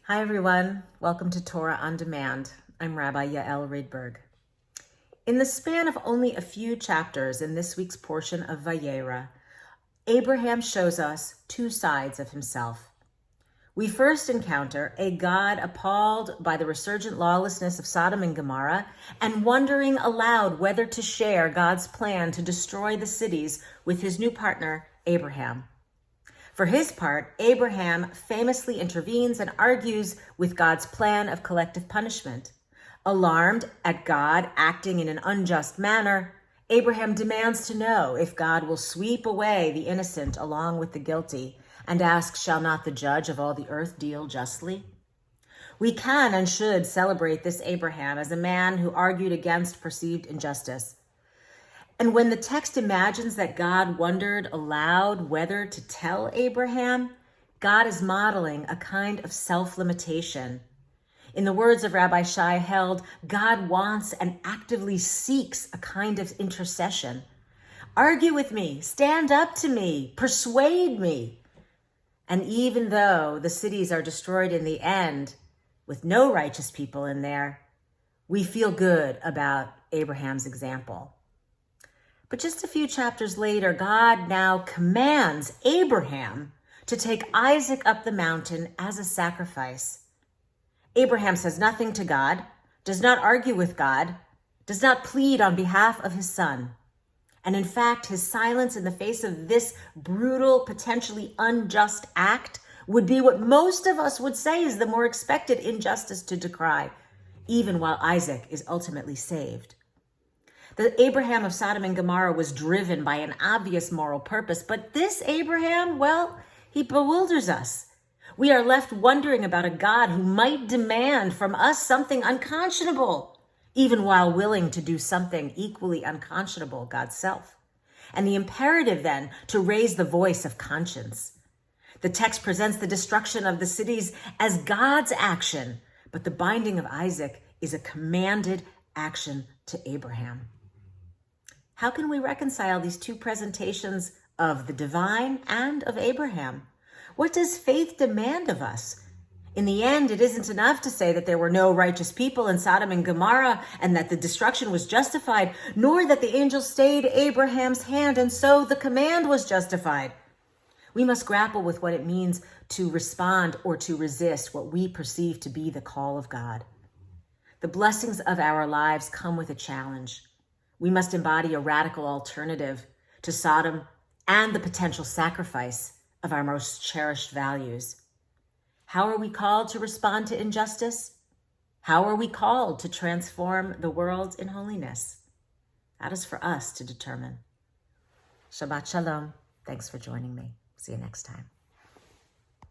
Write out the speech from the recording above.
Hi everyone, welcome to Torah on Demand. I'm Rabbi Yael Ridberg. In the span of only a few chapters in this week's portion of Vayera, Abraham shows us two sides of himself. We first encounter a God appalled by the resurgent lawlessness of Sodom and Gomorrah and wondering aloud whether to share God's plan to destroy the cities with his new partner, Abraham. For his part, Abraham famously intervenes and argues with God's plan of collective punishment. Alarmed at God acting in an unjust manner, Abraham demands to know if God will sweep away the innocent along with the guilty and asks, "Shall not the judge of all the earth deal justly?" We can and should celebrate this Abraham as a man who argued against perceived injustice. And when the text imagines that God wondered aloud whether to tell Abraham, God is modeling a kind of self-limitation. In the words of Rabbi Shai Held, God wants and actively seeks a kind of intercession. Argue with me, stand up to me, persuade me. And even though the cities are destroyed in the end, with no righteous people in there, we feel good about Abraham's example. But just a few chapters later, God now commands Abraham to take Isaac up the mountain as a sacrifice. Abraham says nothing to God, does not argue with God, does not plead on behalf of his son. And in fact, his silence in the face of this brutal, potentially unjust act would be what most of us would say is the more expected injustice to decry, even while Isaac is ultimately saved. The Abraham of Sodom and Gomorrah was driven by an obvious moral purpose, but this Abraham, well, he bewilders us. We are left wondering about a God who might demand from us something unconscionable, even while willing to do something equally unconscionable, God's self. And the imperative then to raise the voice of conscience. The text presents the destruction of the cities as God's action, but the binding of Isaac is a commanded action to Abraham. How can we reconcile these two presentations of the divine and of Abraham? What does faith demand of us? In the end, it isn't enough to say that there were no righteous people in Sodom and Gomorrah and that the destruction was justified, nor that the angel stayed Abraham's hand and so the command was justified. We must grapple with what it means to respond or to resist what we perceive to be the call of God. The blessings of our lives come with a challenge. We must embody a radical alternative to Sodom and the potential sacrifice of our most cherished values. How are we called to respond to injustice? How are we called to transform the world in holiness? That is for us to determine. Shabbat Shalom. Thanks for joining me. See you next time.